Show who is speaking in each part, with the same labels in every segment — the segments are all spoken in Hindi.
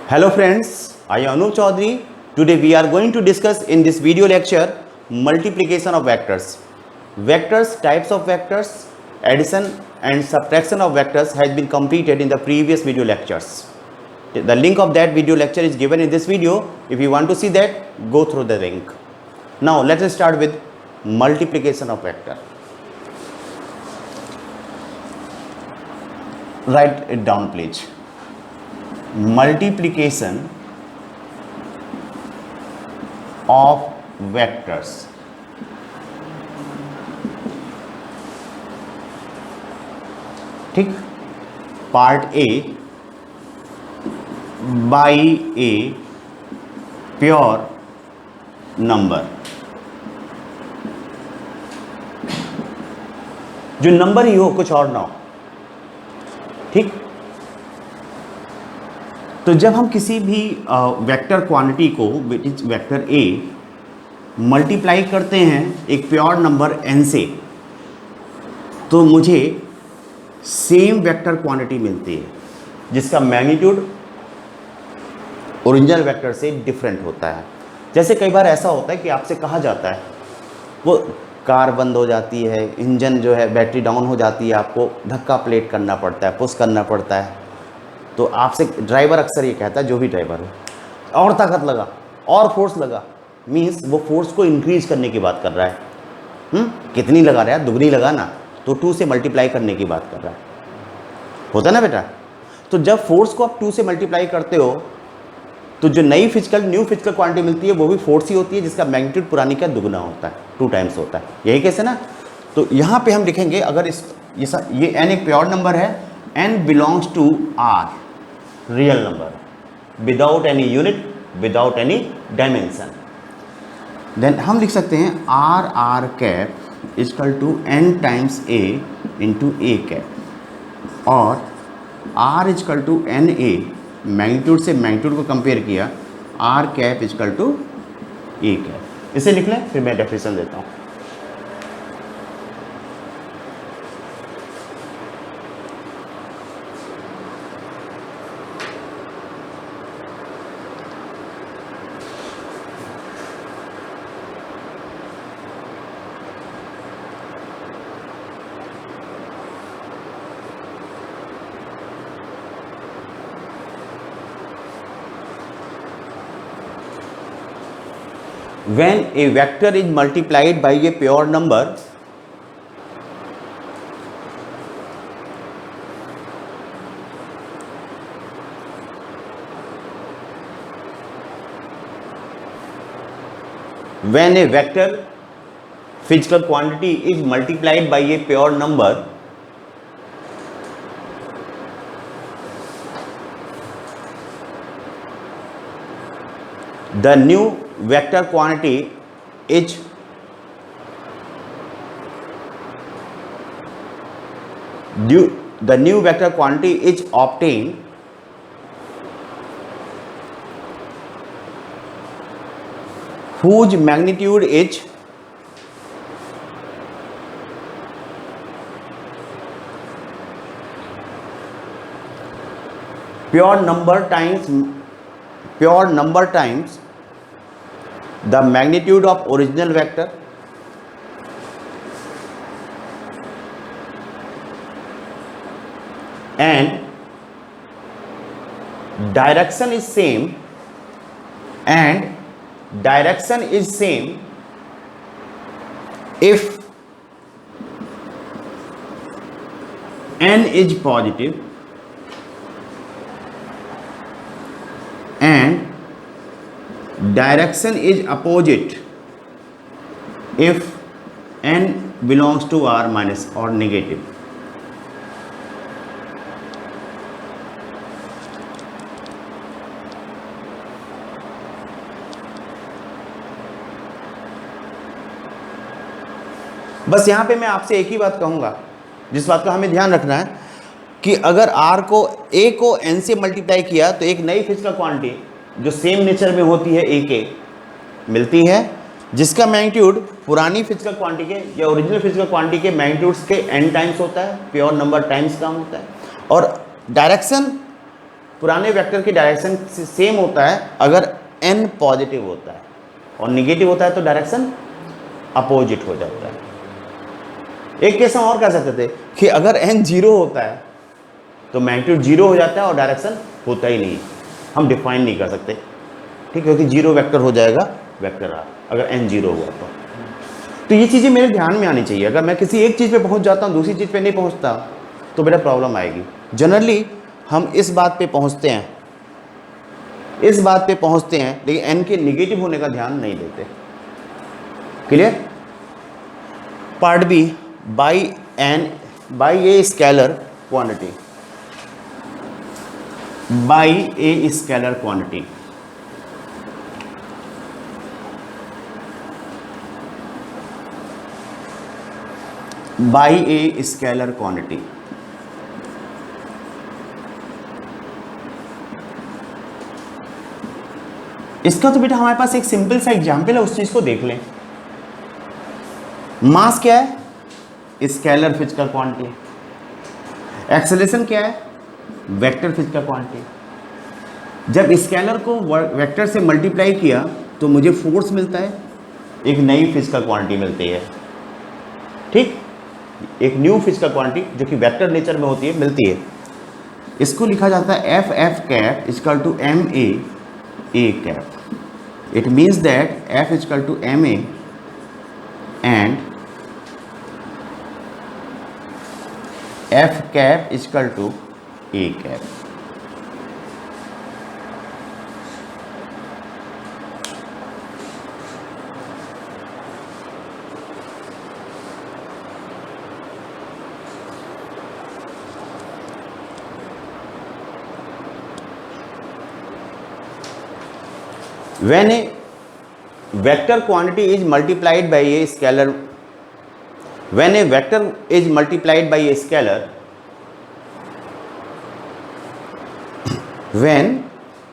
Speaker 1: Hello friends, I am Anup Chaudhary. Today we are going to discuss in this video lecture multiplication of vectors. Vectors, types of vectors, addition and subtraction of vectors has been completed in the previous video lectures. The link of that video lecture is given in this video. If you want to see that, go through the link. Now let us start with multiplication of vector. Write it down please. Multiplication of vectors. ठीक, part A by a pure number. जो नंबर ही हो, कुछ और ना हो. ठीक, तो जब हम किसी भी वेक्टर क्वांटिटी को वेक्टर ए मल्टीप्लाई करते हैं एक प्योर नंबर n से, तो मुझे सेम वेक्टर क्वांटिटी मिलती है जिसका मैग्नीट्यूड ओरिजिनल वेक्टर से डिफरेंट होता है. जैसे कई बार ऐसा होता है कि आपसे कहा जाता है वो कार बंद हो जाती है, इंजन जो है बैटरी डाउन हो जाती है, आपको धक्का प्लेट करना पड़ता है, पुश करना पड़ता है. तो आपसे ड्राइवर अक्सर ये कहता है, जो भी ड्राइवर हो, और ताकत लगा और फोर्स लगा. मीन्स वो फोर्स को इंक्रीज करने की बात कर रहा है. कितनी लगा रहा है? दुगनी लगा ना, तो 2 से मल्टीप्लाई करने की बात कर रहा है. होता ना बेटा? तो जब फोर्स को आप 2 से मल्टीप्लाई करते हो तो जो न्यू फिजिकल क्वांटिटी मिलती है वो भी फोर्स ही होती है जिसका मैग्नीट्यूड पुरानी का दुगना होता है, 2 टाइम्स होता है. यही कैसे ना? तो यहाँ पे हम लिखेंगे, अगर ये n एक प्योर नंबर है, n belongs to r, real number, without any unit, without any dimension, then हम लिख सकते हैं R R cap is equal to n times a into A cap, और r equal to N A, magnitude से मैग्नीट्यूड को कंपेयर किया, r cap is equal to A cap. इसे लिख लें, फिर मैं डेफिनेशन देता हूँ. When a vector is multiplied by a pure number, when a vector physical quantity is multiplied by a pure number, the new vector quantity is obtained whose magnitude is pure number times the magnitude of original vector and direction is same if n is positive and direction is opposite if n belongs to r minus or negative. बस यहाँ पे मैं आपसे एक ही बात कहूँगा, जिस बात का हमें ध्यान रखना है कि अगर r को a को n से मल्टीप्लाई किया तो एक नई फिजिकल क्वांटिटी जो सेम नेचर में होती है a के मिलती है, जिसका मैग्नीट्यूड पुरानी फिजिकल क्वांटिटी के या ओरिजिनल फिजिकल क्वांटिटी के मैग्नीट्यूड्स के n टाइम्स होता है, प्योर नंबर टाइम्स काम होता है। और डायरेक्शन पुराने वेक्टर की डायरेक्शन सेम होता है अगर n पॉजिटिव होता है, और निगेटिव होता है तो डायरेक्शन अपोजिट हो जाता है। एक केस हम और कह सकते थे कि अगर n 0 होता है तो मैग्नीट्यूड 0 हो जाता है और डायरेक्शन होता ही नहीं, हम डिफाइन नहीं कर सकते, ठीक है, क्योंकि 0 वेक्टर हो जाएगा वेक्टर r अगर n 0 हुआ तो ये चीज़ें मेरे ध्यान में आनी चाहिए। अगर मैं किसी एक चीज़ पे पहुंच जाता हूँ, दूसरी चीज़ पे नहीं पहुंचता तो बेटा प्रॉब्लम आएगी। जनरली हम इस बात पे पहुंचते हैं, लेकिन n के निगेटिव होने का ध्यान नहीं देते। Clear? Part B, by a scalar quantity, by a scalar quantity. इसका तो बेटा हमारे पास एक सिंपल सा एग्जांपल है, उस चीज को देख लें। मास क्या है? Scalar physical quantity. एक्सेलरेशन क्या है? Vector physical quantity. जब स्केलर को वेक्टर से मल्टीप्लाई किया तो मुझे फोर्स मिलता है, एक नई फिजिकल क्वांटिटी मिलती है, ठीक, एक न्यू फिजिकल क्वांटिटी जो कि वेक्टर नेचर में होती है मिलती है। इसको लिखा जाता है F F cap is equal to M A cap. It means that F equal to M A and F cap is equal to A cap. When a vector quantity is multiplied by a scalar, when a vector is multiplied by a scalar, when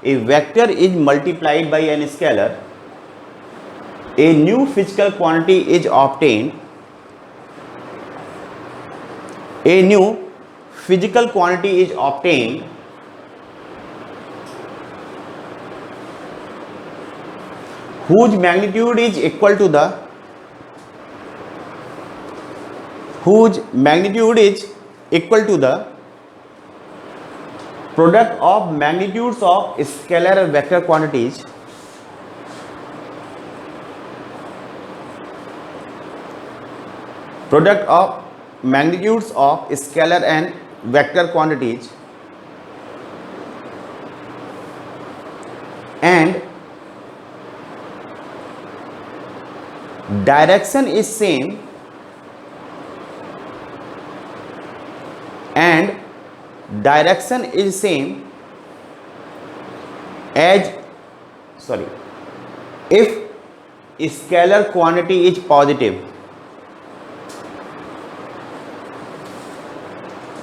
Speaker 1: a vector is multiplied by an scalar, a new physical quantity is obtained, a new physical quantity is obtained whose magnitude is equal to the product of magnitudes of scalar and vector quantities and direction is same as if scalar quantity is positive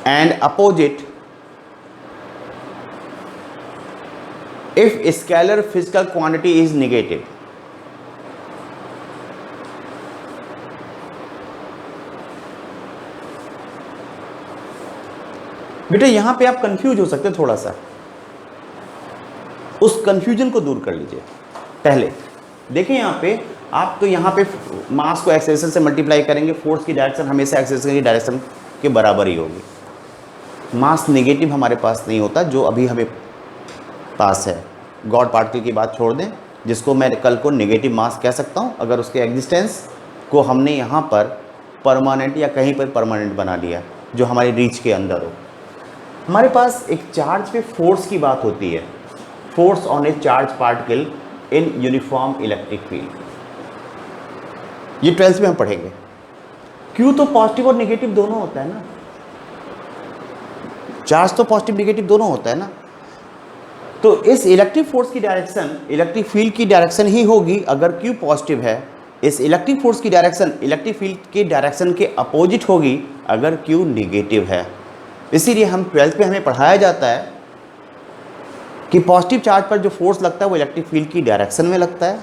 Speaker 1: and opposite if scalar physical quantity is negative। बेटा यहां पे आप कंफ्यूज हो सकते हैं थोड़ा सा, उस कंफ्यूजन को दूर कर लीजिए। पहले देखिए यहां पे आप तो यहां पे मास को एक्सेलरेशन से मल्टीप्लाई करेंगे, फोर्स की डायरेक्शन हमेशा एक्सेलरेशन की डायरेक्शन के बराबर ही होगी। मास नेगेटिव हमारे पास नहीं होता जो अभी हमें पास है। गॉड पार्टिकल की बात छोड़ दें, जिसको मैं कल को नेगेटिव मास कह सकता हूं अगर उसके एग्जिस्टेंस को हमने यहाँ पर परमानेंट या कहीं पर परमानेंट बना लिया जो हमारी रीच के अंदर हो। हमारे पास एक चार्ज पे फोर्स की बात होती है, force on A charge particle in uniform electric field. ये 12th में हम पढ़ेंगे। क्यों तो पॉजिटिव और नेगेटिव दोनों होता है ना, चार्ज तो पॉजिटिव नेगेटिव दोनों होता है ना। तो इस इलेक्ट्रिक फोर्स की डायरेक्शन इलेक्ट्रिक फील्ड की डायरेक्शन ही होगी अगर क्यू पॉजिटिव है। इस इलेक्ट्रिक फोर्स की डायरेक्शन इलेक्ट्रिक फील्ड की डायरेक्शन के अपोजिट होगी अगर क्यू नेगेटिव है। इसीलिए हम 12th पे हमें पढ़ाया जाता है कि पॉजिटिव चार्ज पर जो फोर्स लगता है वो इलेक्ट्रिक फील्ड की डायरेक्शन में लगता है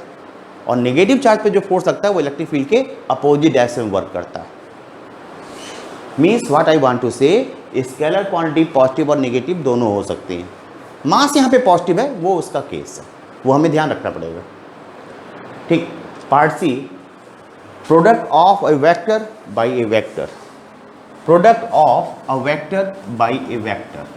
Speaker 1: और नेगेटिव चार्ज पर जो फोर्स लगता है वो इलेक्ट्रिक फील्ड के अपोजिट डायरेक्शन में वर्क करता है। Means what I want to say, scalar quantity positive और नेगेटिव दोनों हो सकती हैं। मास यहाँ पे पॉजिटिव है, वो उसका केस है, वो हमें ध्यान रखना पड़ेगा। ठीक। Part C, product of a vector by a vector, product of a vector by a vector.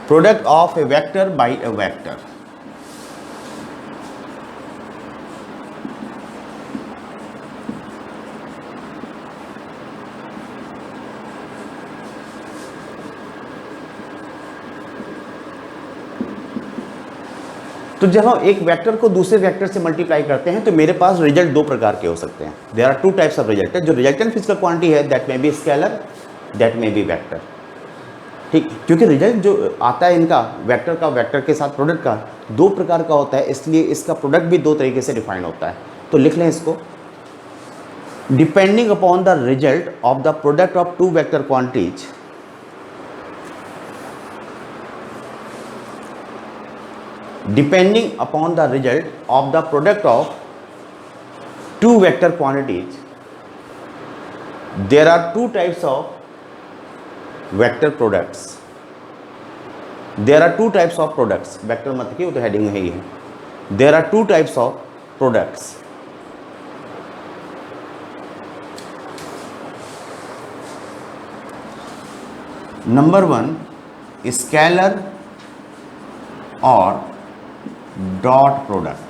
Speaker 1: Product of a vector by a vector. तो जब हम एक वेक्टर को दूसरे वेक्टर से मल्टीप्लाई करते हैं तो मेरे पास रिजल्ट दो प्रकार के हो सकते हैं। There are two types of result. जो रिजल्टेंट फिजिकल क्वांटिटी है that may be scalar, that may be vector. ठीक, क्योंकि रिजल्ट जो आता है इनका वेक्टर का वेक्टर के साथ प्रोडक्ट का दो प्रकार का होता है, इसलिए इसका प्रोडक्ट भी दो तरीके से डिफाइन होता है। तो लिख लें इसको, depending upon the result of the product of two vector quantities, depending upon the result of the product of two vector quantities, there are two types of vector products. There are two types of products. Vector मत की, वो तो heading है ही है। There are two types of products. Number one, scalar और डॉट प्रोडक्ट।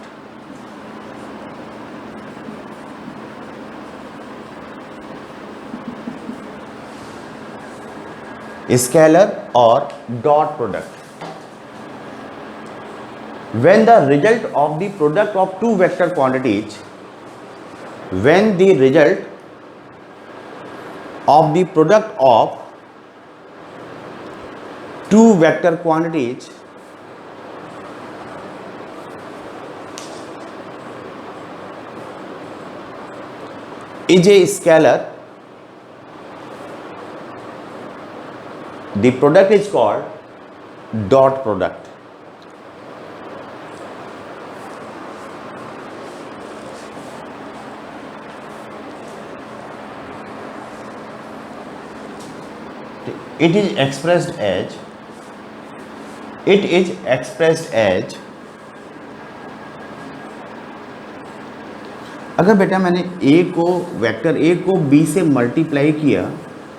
Speaker 1: स्केलर और dot product. When the result of the product of two vector quantities, when the result of the product of two vector quantities is a scalar, the product is called dot product. It is expressed as अगर बेटा मैंने ए को वेक्टर ए को बी से मल्टीप्लाई किया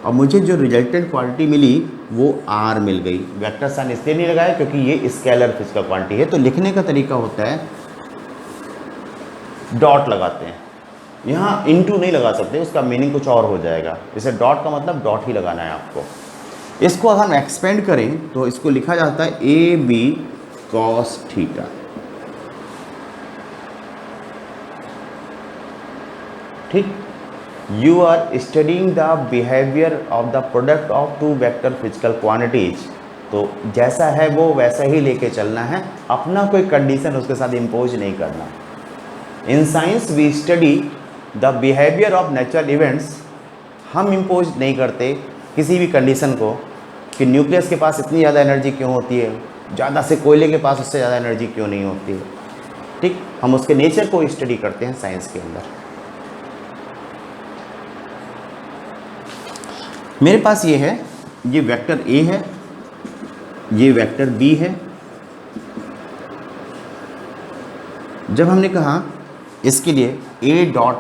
Speaker 1: और मुझे जो रिजल्टेंट क्वांटिटी मिली वो आर मिल गई। वेक्टर साइन इसलिए नहीं लगाया क्योंकि ये स्केलर फिजिकल क्वांटिटी है। तो लिखने का तरीका होता है डॉट लगाते हैं, यहाँ इनटू नहीं लगा सकते, उसका मीनिंग कुछ और हो जाएगा। जैसे डॉट का मतलब डॉट ही लगाना है आपको। इसको अगर हम एक्सपेंड करें तो इसको लिखा जाता है ए बी कॉस थीटा। ठीक, you are studying the behaviour of the product of two vector physical quantities. तो जैसा है वो वैसा ही लेके चलना है, अपना कोई कंडीशन उसके साथ इम्पोज नहीं करना। In science we study the behaviour of natural events. हम इम्पोज नहीं करते किसी भी कंडीशन को कि न्यूक्लियस के पास इतनी ज़्यादा एनर्जी क्यों होती है, ज़्यादा से कोयले के पास उससे ज़्यादा एनर्जी क्यों नहीं होती है। ठीक, हम उसके नेचर को स्टडी करते हैं साइंस के अंदर। मेरे पास ये है, ये वेक्टर ए है, ये वेक्टर बी है। जब हमने कहा इसके लिए ए डॉट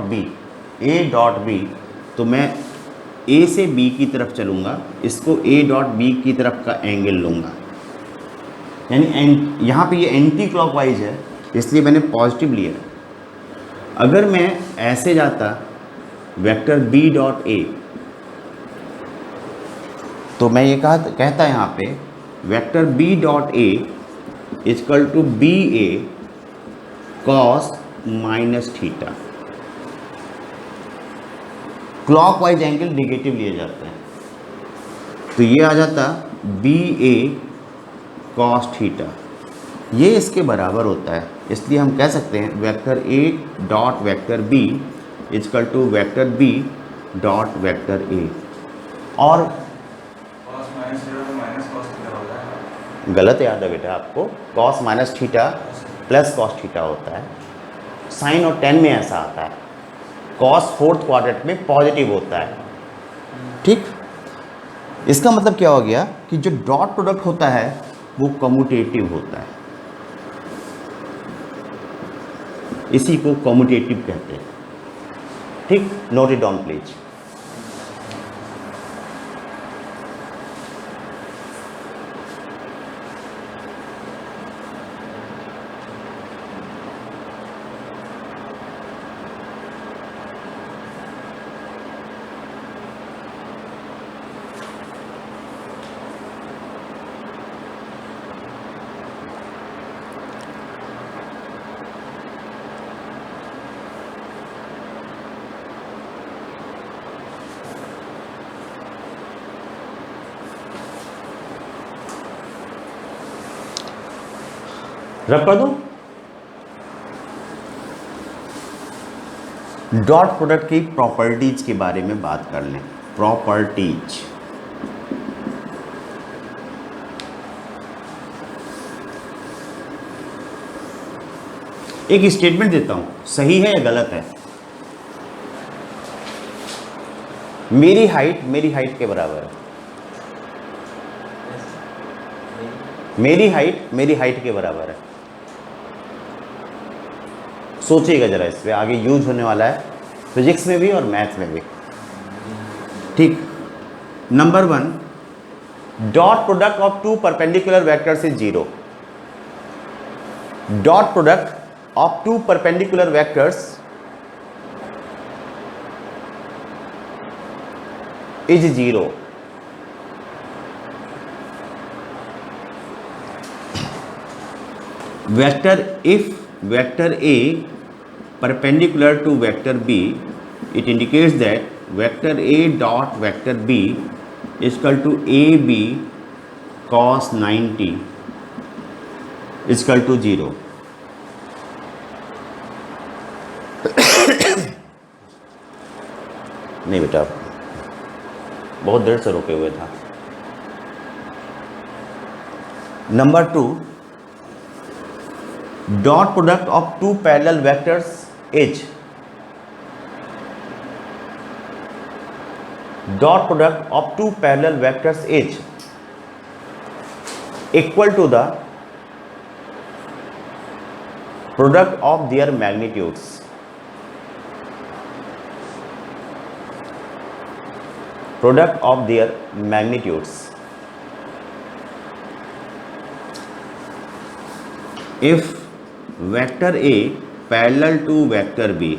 Speaker 1: बी, तो मैं ए से बी की तरफ चलूँगा, इसको ए डॉट बी की तरफ का एंगल लूँगा, यानी यहाँ पे ये एंटी क्लॉकवाइज है इसलिए मैंने पॉजिटिव लिया। अगर मैं ऐसे जाता वेक्टर बी डॉट ए, तो मैं ये कहता यहाँ पे vector B dot A equal to B A cos minus theta. Clockwise angle negative लिए जाते हैं, तो ये आ जाता बी ए कॉस थीटा। ये इसके बराबर होता है, इसलिए हम कह सकते हैं vector A dot vector B equal to vector B dot vector A. और गलत याद है बेटा आपको, cos minus theta plus cos theta होता है। साइन और टेन में ऐसा आता है, कॉस फोर्थ क्वाड्रेंट में पॉजिटिव होता है। ठीक, इसका मतलब क्या हो गया कि जो डॉट प्रोडक्ट होता है वो कम्यूटेटिव होता है, इसी को कम्यूटेटिव कहते हैं। ठीक, नोट इट डाउन प्लीज। रब कर दूं? डॉट प्रोडक्ट की प्रॉपर्टीज के बारे में बात कर लें। प्रॉपर्टीज, एक स्टेटमेंट देता हूं, सही है या गलत है। मेरी हाइट के बराबर है। मेरी हाइट के बराबर है। सोचिएगा जरा, इस पे आगे यूज होने वाला है फिजिक्स में भी और मैथ्स में भी। ठीक, number 1, dot product of two perpendicular vectors is 0। Dot product of two perpendicular vectors is 0। vector, if vector A perpendicular to vector B, it indicates that vector A dot vector B is equal to AB cos 90 is equal to 0। नहीं बेटा, बहुत देर से रुके हुए था। Number 2, dot product of two parallel vectors is equal to the product of their magnitudes। if vector A parallel to vector B,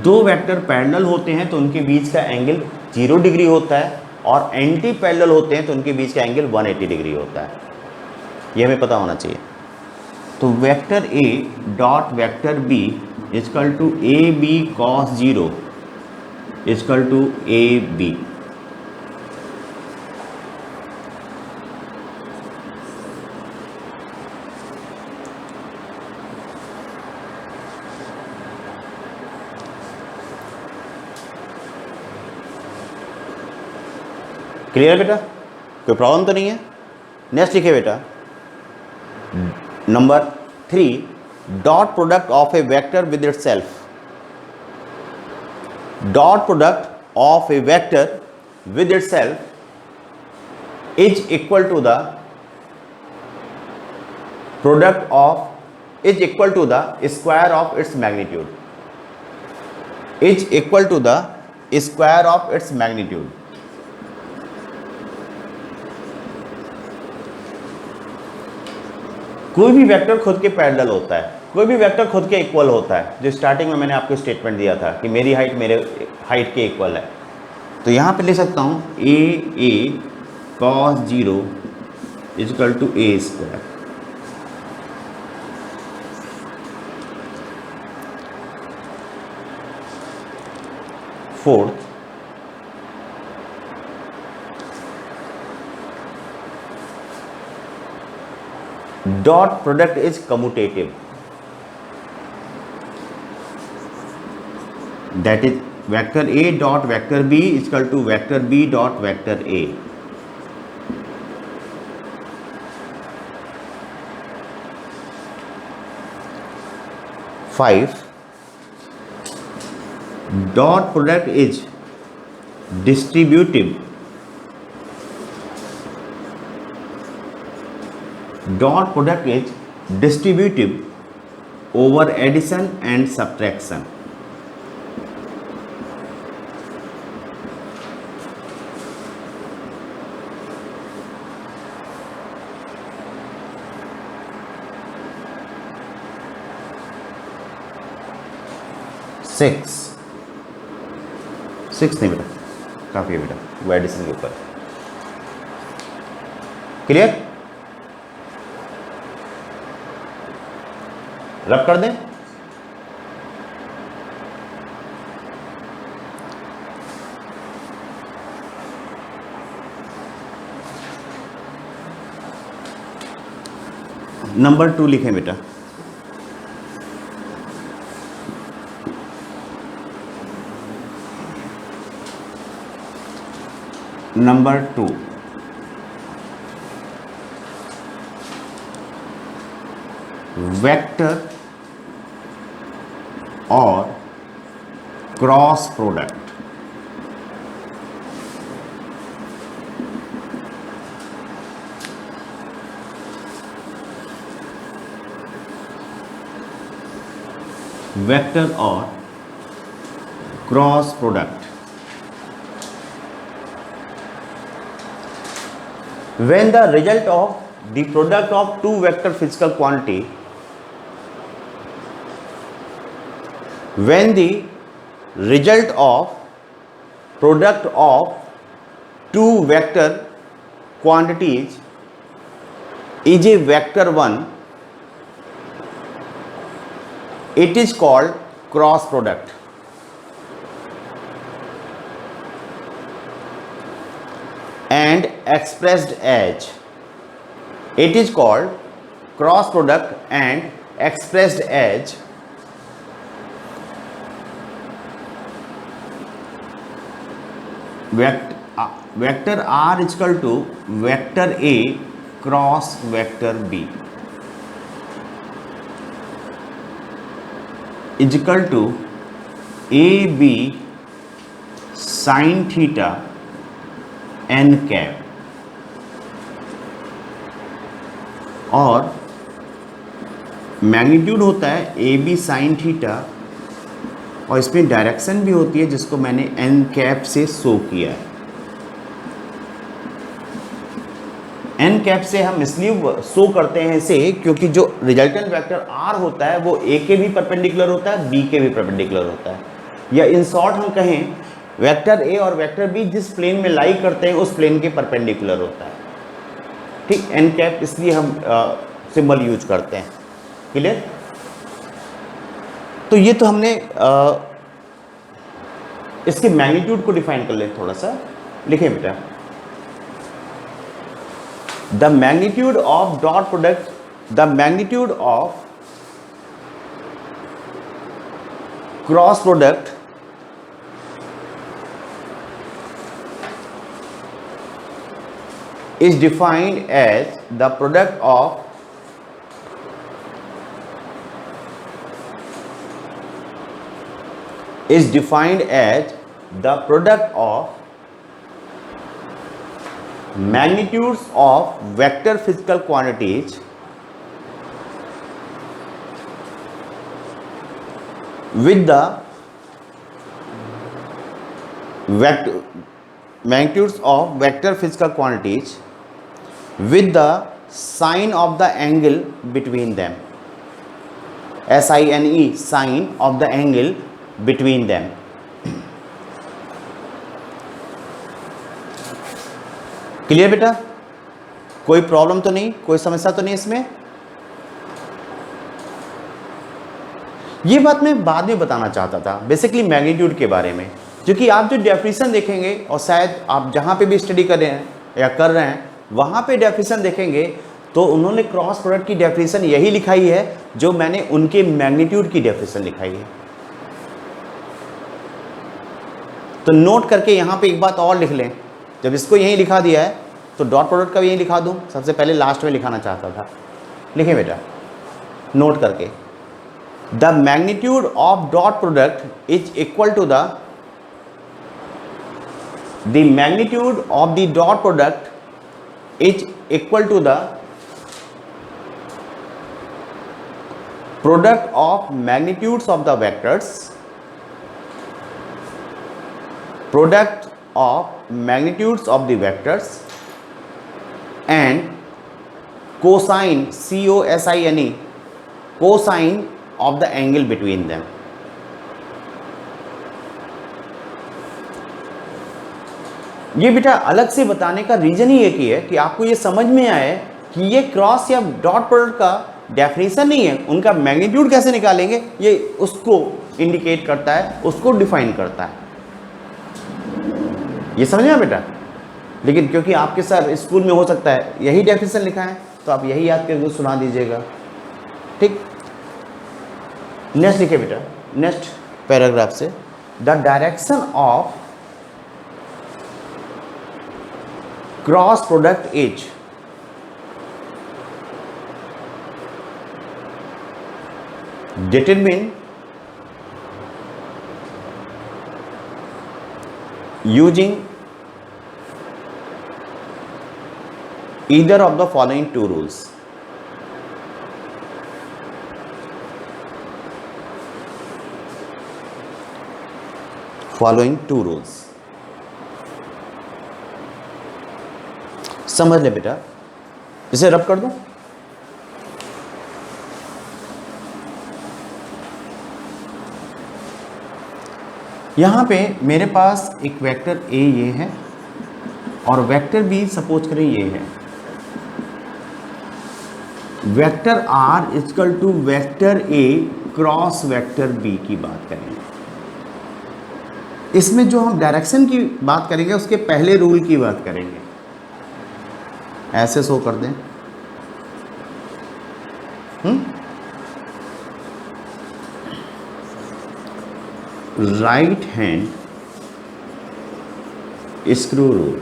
Speaker 1: दो वेक्टर पैरेलल होते हैं तो उनके बीच का एंगल 0 डिग्री होता है, और एंटी पैरेलल होते हैं तो उनके बीच का एंगल 180 डिग्री होता है। ये हमें पता होना चाहिए। तो vector A dot vector B is equal to A B cos 0 is equal to A B. Clear बेटा, कोई प्रॉब्लम तो नहीं है। नेक्स्ट लिखे बेटा, number 3, dot product of a vector with itself. Dot product of a vector with itself is equal to the product of is equal to the square of its magnitude. Is equal to the square of its magnitude. कोई भी वेक्टर खुद के पैरेलल होता है, कोई भी वेक्टर खुद के इक्वल होता है। जो स्टार्टिंग में मैंने आपको स्टेटमेंट दिया था कि मेरी हाइट मेरे हाइट के इक्वल है, तो यहाँ पे ले सकता हूँ A cos 0 is equal to A square. Fourth, dot product is commutative, that is vector A dot vector B is equal to vector B dot vector A। 5, dot product is distributive, dot product is distributive over addition and subtraction. Six नहीं बेटा, काफ़ी है बेटा, वो एडिशन के ऊपर। क्लियर? रब कर दें। नंबर 2 लिखें बेटा। नंबर 2, वेक्टर और क्रॉस प्रोडक्ट। वेक्टर और cross product. When the result of the product of two vector physical quantity, when the result of product of two vector quantities is a vector 1, it is called cross product. And expressed as, it is called cross product and expressed as vector R is equal to vector A cross vector B is equal to AB sin theta n cap, और मैग्नीट्यूड होता है ए बी साइन थीटा, और इसमें डायरेक्शन भी होती है जिसको मैंने एन कैप से शो किया है। एन कैप से हम इसलिए शो करते हैं इसे क्योंकि जो रिजल्टेंट वेक्टर आर होता है वो ए के भी परपेंडिकुलर होता है, बी के भी परपेंडिकुलर होता है, या इन शॉर्ट हम कहें वेक्टर ए और वेक्टर बी जिस प्लेन में लाई करते हैं उस प्लेन के परपेंडिकुलर होता है। ठीक, एन कैप इसलिए हम सिंबल यूज करते हैं। क्लियर? तो ये तो हमने इसके मैग्नीट्यूड को डिफाइन कर लें थोड़ा सा। लिखें बेटा, the magnitude of dot product, the magnitude of cross product is defined as the product of magnitudes of vector physical quantities with the magnitudes of vector physical quantities with the sign of the angle between them, SINE, sign of the angle between them. Clear बेटा? कोई प्रॉब्लम तो नहीं, कोई समस्या तो नहीं इसमें? ये बात मैं बाद में बताना चाहता था बेसिकली मैग्नीट्यूड के बारे में, क्योंकि आप जो डेफिनेशन देखेंगे और शायद आप जहाँ पे भी स्टडी कर रहे हैं या कर रहे हैं वहाँ पे डेफिनेशन देखेंगे तो उन्होंने क्रॉस प्रोडक्ट की डेफिनेशन यही लिखाई है जो मैंने उनके मैग्नीट्यूड की डेफिनेशन लिखाई है। तो नोट करके यहाँ पे एक बात और लिख लें, जब इसको यहीं लिखा दिया है तो डॉट प्रोडक्ट का भी यहीं लिखा दूँ, सबसे पहले लास्ट में लिखाना चाहता था। लिखें बेटा नोट करके, the magnitude of dot product is equal to the magnitude of the dot product is equal to the product of magnitudes of the vectors, product of magnitudes of the vectors and cosine, cosine, cosine of the angle between them. ये बेटा अलग से बताने का रीजन ही एक ही है कि आपको ये समझ में आए कि ये क्रॉस या डॉट प्रोडक्ट का डेफिनेशन नहीं है, उनका मैग्नीट्यूड कैसे निकालेंगे ये उसको इंडिकेट करता है, उसको डिफाइन करता है। ये समझ में बेटा? लेकिन क्योंकि आपके सर स्कूल में हो सकता है यही डेफिनेशन लिखा है तो आप यही याद करके सुना दीजिएगा, ठीक। नेक्स्ट लिखिए बेटा, नेक्स्ट पैराग्राफ से, the direction of cross product is determine using either of the following two rules. Following two rules. समझ ले बेटा, इसे रब कर दो। यहाँ पे मेरे पास एक वेक्टर ए ये है और वेक्टर बी सपोज करें ये है। Vector R equal to vector A cross vector B की बात करेंगे। इसमें जो हम डायरेक्शन की बात करेंगे उसके पहले रूल की बात करेंगे। ऐसे शो कर दें, राइट हैंड स्क्रू रूल।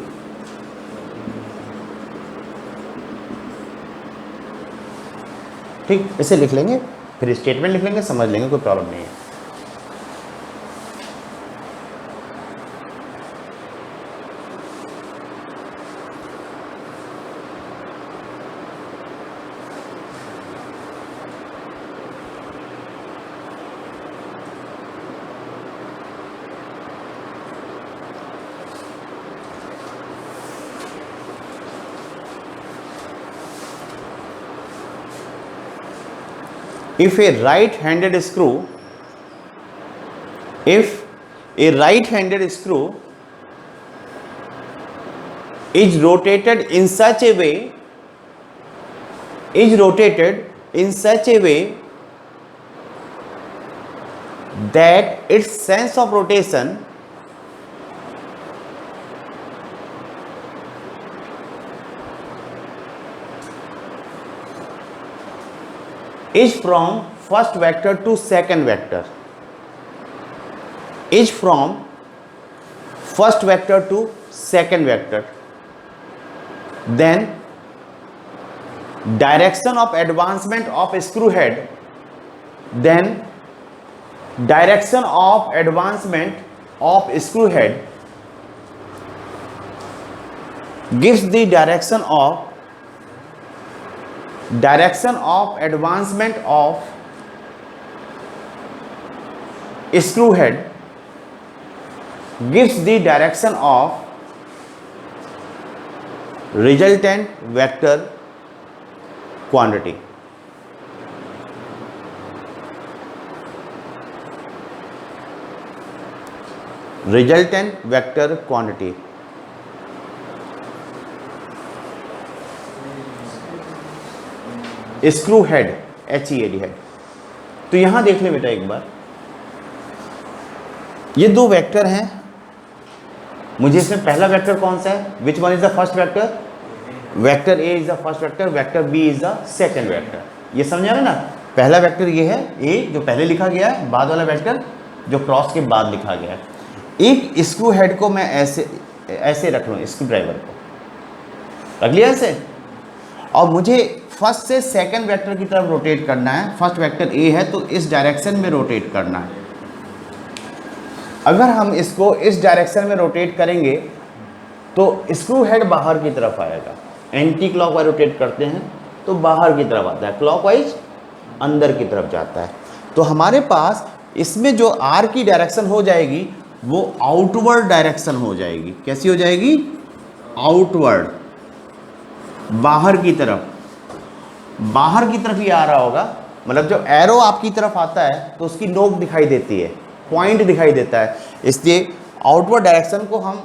Speaker 1: ठीक, इसे लिख लेंगे फिर स्टेटमेंट लिख लेंगे, समझ लेंगे, कोई प्रॉब्लम नहीं है। If a right-handed screw is rotated in such a way that its sense of rotation is from first vector to second vector, is from first vector to second vector, then direction of advancement of screw head, then direction of advancement of screw head gives the direction of advancement of screw head gives the direction of resultant vector quantity. Resultant vector quantity. Screw head, HEAD head. तो यहां देख ले बेटा एक बार, ये दो वेक्टर हैं, मुझे इसमें पहला वेक्टर कौन सा है, which one is the first vector, vector A is the first vector, vector B is the second vector. ये समझ आ रहा है ना, पहला वेक्टर ये है ए जो पहले लिखा गया है, बाद वाला वेक्टर जो क्रॉस के बाद लिखा गया है। एक स्क्रू हेड को मैं ऐसे रख लूँ, स्क्रू ड्राइवर को रख लिया ऐसे, और मुझे फर्स्ट से सेकंड वेक्टर की तरफ रोटेट करना है। फर्स्ट वेक्टर ए है तो इस डायरेक्शन में रोटेट करना है। अगर हम इसको इस डायरेक्शन में रोटेट करेंगे तो स्क्रू हेड बाहर की तरफ आएगा। एंटी क्लॉकवाइज रोटेट करते हैं तो बाहर की तरफ आता है, क्लॉकवाइज अंदर की तरफ जाता है। तो हमारे पास इसमें जो आर की डायरेक्शन हो जाएगी वो आउटवर्ड डायरेक्शन हो जाएगी। कैसी हो जाएगी? आउटवर्ड, बाहर की तरफ। बाहर की तरफ ही आ रहा होगा, मतलब जो एरो आपकी तरफ आता है तो उसकी नोक दिखाई देती है, पॉइंट दिखाई देता है, इसलिए आउटवर्ड डायरेक्शन को हम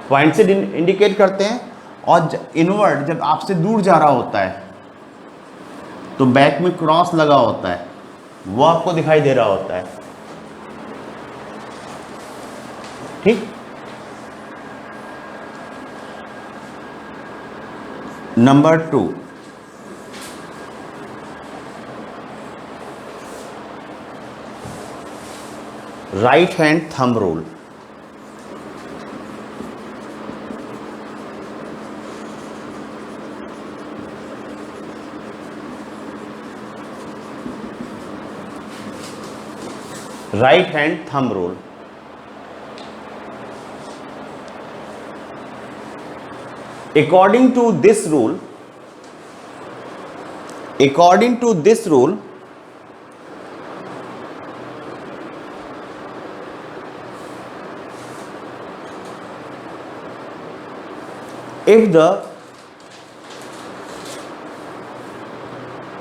Speaker 1: पॉइंट से इंडिकेट करते हैं। और इनवर्ड जब आपसे दूर जा रहा होता है तो बैक में क्रॉस लगा होता है, वो आपको दिखाई दे रहा होता है। ठीक। Number 2, right hand thumb rule. Right hand thumb rule, according to this rule, if the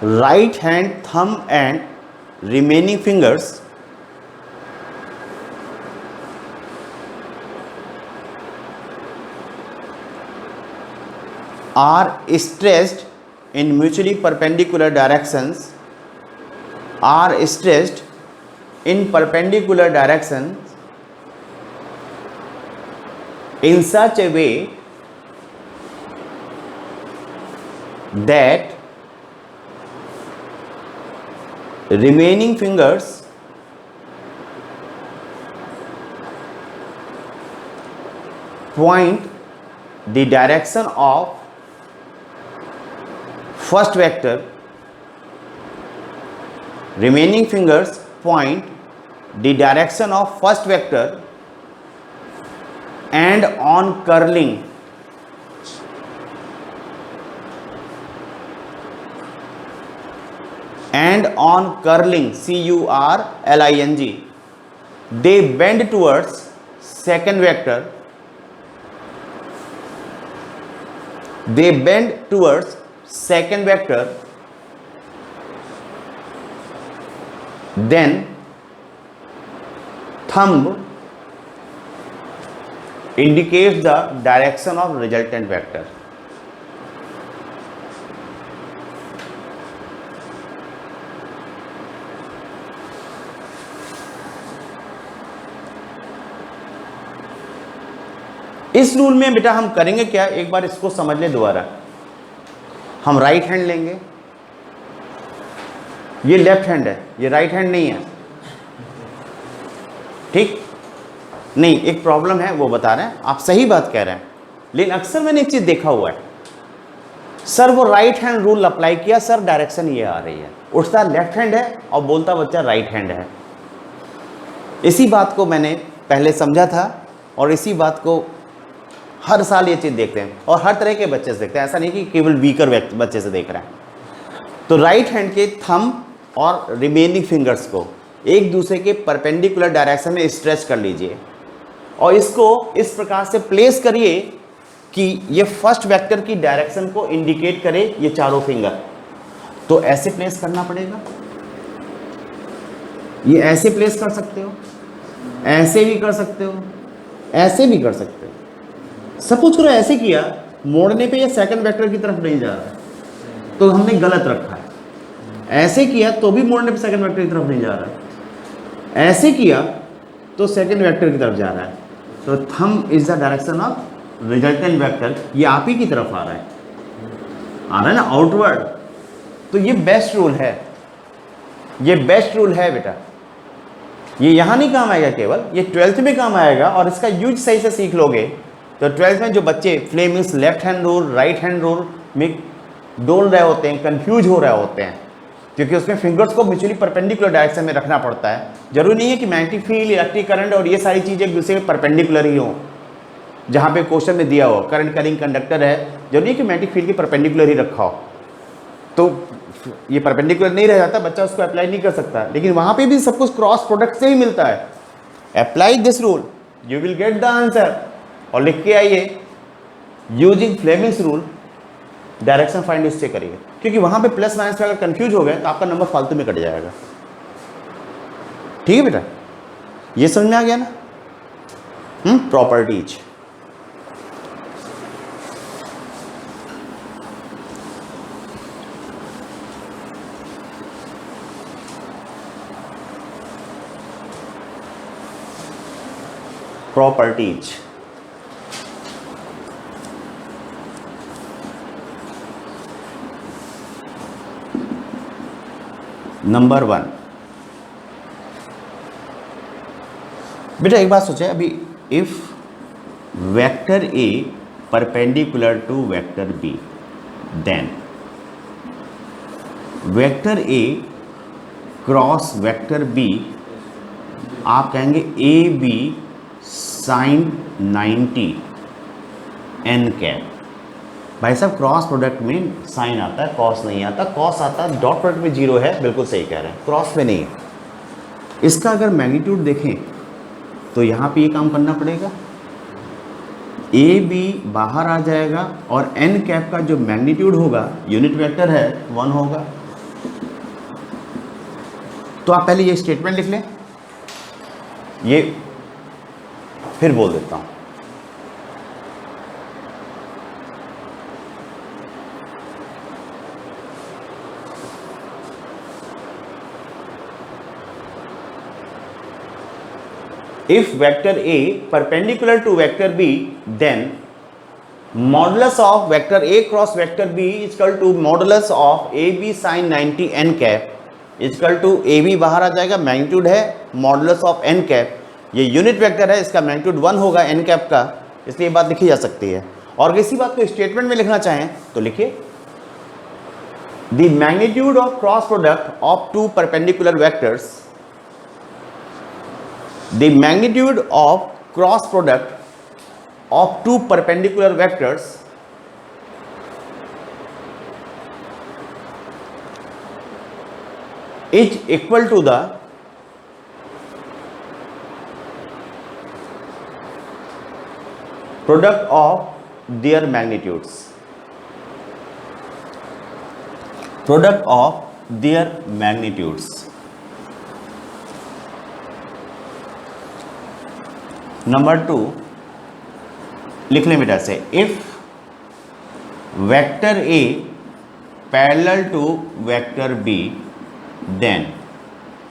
Speaker 1: right hand thumb and remaining fingers are stretched in mutually perpendicular directions, in such a way that remaining fingers point the direction of first vector, remaining fingers point the direction of first vector, and on curling C-U-R-L-I-N-G, they bend towards second vector, then thumb indicates the direction of resultant vector. इस रूल में बेटा हम करेंगे क्या, एक बार इसको समझ ले दोबारा। हम राइट हैंड लेंगे, ये लेफ्ट हैंड है, ये राइट हैंड नहीं है। ठीक नहीं, एक प्रॉब्लम है वो बता रहे हैं, आप सही बात कह रहे हैं, लेकिन अक्सर मैंने एक चीज देखा हुआ है, सर वो राइट हैंड रूल अप्लाई किया, सर डायरेक्शन ये आ रही है, उठता लेफ्ट हैंड है और बोलता बच्चा राइट हैंड है। इसी बात को मैंने पहले समझा था और इसी बात को हर साल ये चीज़ देखते हैं और हर तरह के बच्चे से देखते हैं, ऐसा नहीं कि केवल वीकर बच्चे से देख रहे हैं। तो राइट हैंड के थंब और रिमेनिंग फिंगर्स को एक दूसरे के परपेंडिकुलर डायरेक्शन में स्ट्रेच कर लीजिए और इसको इस प्रकार से प्लेस करिए कि ये फर्स्ट वेक्टर की डायरेक्शन को इंडिकेट करे, ये चारों फिंगर। तो ऐसे प्लेस करना पड़ेगा, ये ऐसे प्लेस कर सकते हो, ऐसे भी कर सकते हो, ऐसे भी कर सकते हो। सपोज करो ऐसे किया, मोड़ने पे ये सेकंड वेक्टर की तरफ नहीं जा रहा है तो हमने गलत रखा है। ऐसे किया तो भी मोड़ने पे सेकंड वेक्टर की तरफ नहीं जा रहा है, ऐसे किया तो सेकंड वेक्टर की तरफ जा रहा है। तो thumb is the direction of resultant vector, ये आप ही की तरफ आ रहा है ना, आउटवर्ड। तो ये बेस्ट रूल है, ये बेस्ट रूल है बेटा। ये यहाँ नहीं काम आएगा केवल, ये 12th में काम आएगा और इसका यूज सही से सीख लोगे तो 12th में जो बच्चे Fleming's left hand rule, right hand rule में डोल रहे होते हैं, कंफ्यूज हो रहे होते हैं, क्योंकि उसमें फिंगर्स को म्यूचुअली परपेंडिकुलर डायरेक्शन में रखना पड़ता है। जरूरी नहीं है कि मैग्नेटिक फील्ड, इलेक्ट्रिक करंट और ये सारी चीज़ें एक दूसरे के परपेंडिकुलर ही हों। जहाँ पे क्वेश्चन में दिया हो करंट कैरिंग कंडक्टर है, जरूरी नहीं कि मैग्नेटिक फील्ड के परपेंडिकुलर ही रखा हो, तो ये परपेंडिकुलर नहीं रह जाता, बच्चा उसको अप्लाई नहीं कर सकता। लेकिन वहाँ पे भी सब कुछ क्रॉस प्रोडक्ट से ही मिलता है। Apply this rule, you will get the answer. और लिख के आइए using Fleming's rule, direction find उससे करिए, क्योंकि वहाँ पे प्लस माइनस में अगर कंफ्यूज हो गए तो आपका नंबर फालतू में कट जाएगा। ठीक है बेटा, ये समझ में आ गया ना? प्रॉपर्टीज। Properties number 1। बेटा एक बात सोचे अभी, if vector A perpendicular to vector B, then vector A cross vector B, आप कहेंगे A B sine 90 n cap. भाई साहब क्रॉस प्रोडक्ट में साइन आता है, कॉस नहीं आता। कॉस आता है, डॉट प्रोडक्ट में जीरो है, बिल्कुल सही कह रहे हैं, क्रॉस में नहीं है। इसका अगर मैग्नीट्यूड देखें तो यहाँ पे ये काम करना पड़ेगा, ए बी बाहर आ जाएगा और एन कैप का जो मैग्नीट्यूड होगा, यूनिट वेक्टर है, 1 होगा। तो आप पहले ये स्टेटमेंट लिख लें, ये फिर बोल देता हूँ। If vector A perpendicular to vector B, then modulus of vector A cross vector B is equal to modulus of AB sin 90 n cap is equal to AB बाहर आ जाएगा, मैग्नीट्यूड है modulus of n cap, ये यूनिट वेक्टर है, इसका मैग्नीट्यूड 1 होगा n कैप का, इसलिए ये बात लिखी जा सकती है। और इसी बात को स्टेटमेंट में लिखना चाहें तो लिखिए the magnitude of cross product of two perpendicular vectors, the magnitude of cross product of two perpendicular vectors is equal to the product of their magnitudes, product of their magnitudes। Number 2 लिख लें बेटा से, if vector A parallel to vector B, then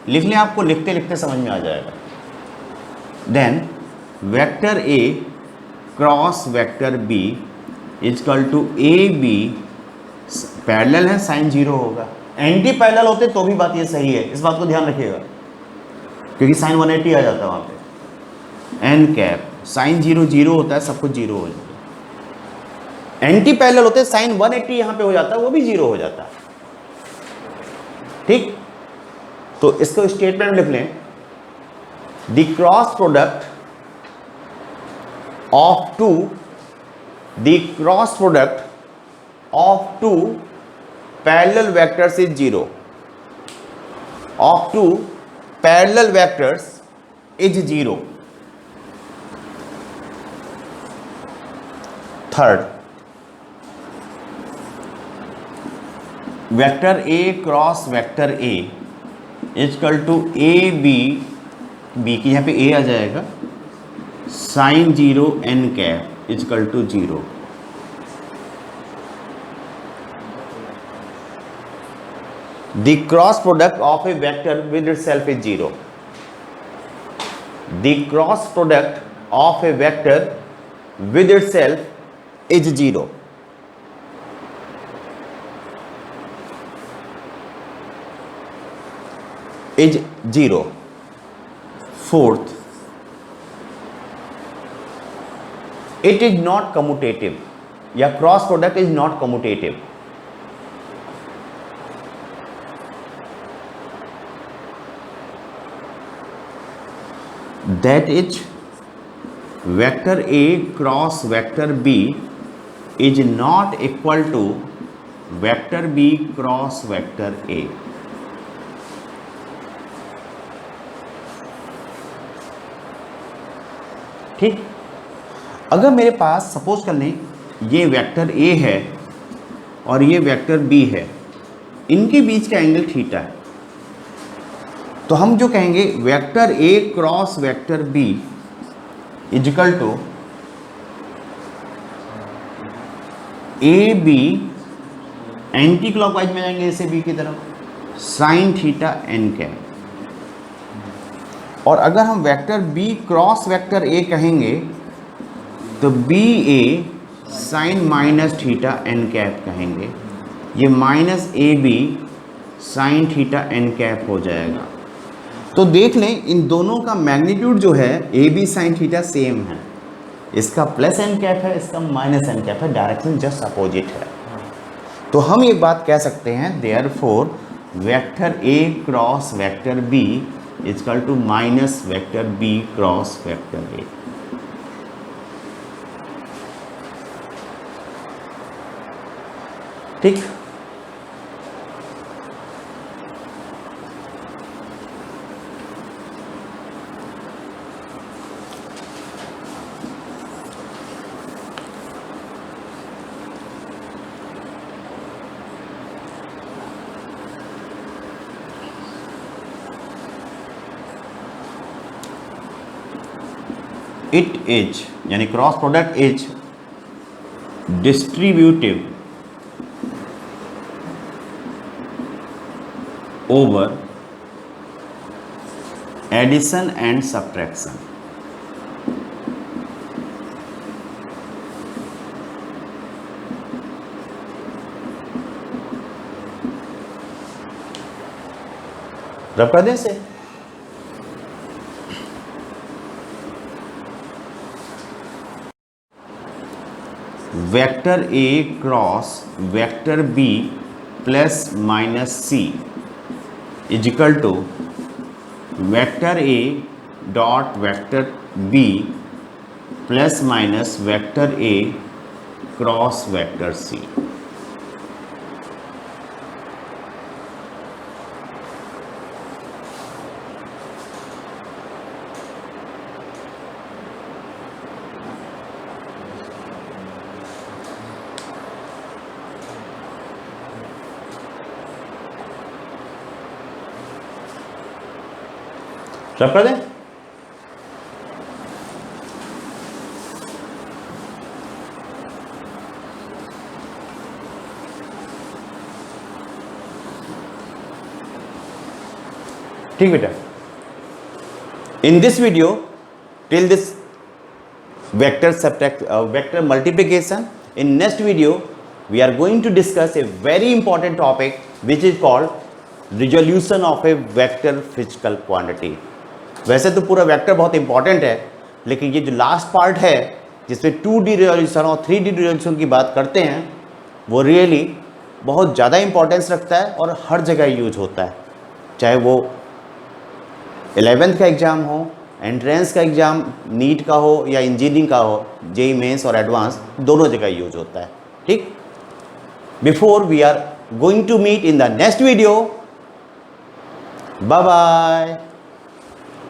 Speaker 1: लिख लें, आपको लिखते लिखते समझ में आ जाएगा। Then vector A cross vector B is equal to A B, parallel है, साइन 0 होगा। एंटी पैरेलल होते तो भी बात ये सही है, इस बात को ध्यान रखिएगा, क्योंकि साइन 180 आ जाता है वहाँ पे। एन कैप साइन 0 0 होता है, सब कुछ 0 हो जाता है। एंटी पैरेलल होते साइन 180 यहां पे हो जाता है, वो भी 0 हो जाता है। ठीक, तो इसको स्टेटमेंट लिख लें, the cross product of two, the cross product of two parallel vectors is 0, of two parallel vectors is 0। Third, vector A cross vector A is equal to A B, B की यहाँ पे ए आ जाएगा, sine 0 n cap is equal to 0। The cross product of a vector with itself is 0, the cross product of a vector with itself is 0। is 0। Fourth, it is not commutative, या cross product is not commutative। That is vector A cross vector B is not equal to vector B cross vector A. ठीक, अगर मेरे पास सपोज कर लें ये वेक्टर ए है और ये वेक्टर बी है, इनके बीच का एंगल थीटा है, तो हम जो कहेंगे vector A cross vector B is equal to A B, anti clockwise में जाएंगे इसे बी की तरफ, साइन थीटा एन कैप। और अगर हम vector B cross vector A कहेंगे तो B A sine minus theta N cap कहेंगे, ये minus A B sine theta N cap हो जाएगा। तो देख लें इन दोनों का मैग्नीट्यूड जो है A B sine theta same है, इसका प्लस एन कैप है, इसका माइनस एन कैप है, डायरेक्शन जस्ट अपोजिट है। तो हम एक बात कह सकते हैं therefore vector A cross vector B equal to minus vector B cross vector A. ठीक, इट इज यानी cross product is distributive over addition and subtraction. रब कर दें से vector A cross vector B plus minus C is equal to vector A dot vector B plus minus vector A cross vector C. सब कर दें। ठीक बेटा, in this video till this vector subtract vector multiplication, in next video we are going to discuss a very important topic which is called resolution of a vector physical quantity। वैसे तो पूरा वेक्टर बहुत इंपॉर्टेंट है, लेकिन ये जो लास्ट पार्ट है जिसमें 2D रिजोल्यूशन और 3D रिजोल्यूशन की बात करते हैं वो रियली बहुत ज़्यादा इंपॉर्टेंस रखता है और हर जगह यूज होता है, चाहे वो 11th का एग्ज़ाम हो, एंट्रेंस का एग्ज़ाम नीट का हो या इंजीनियरिंग का हो, जेईई मेंस और एडवांस दोनों जगह यूज होता है। ठीक, before we are going to meet in the next video, bye bye।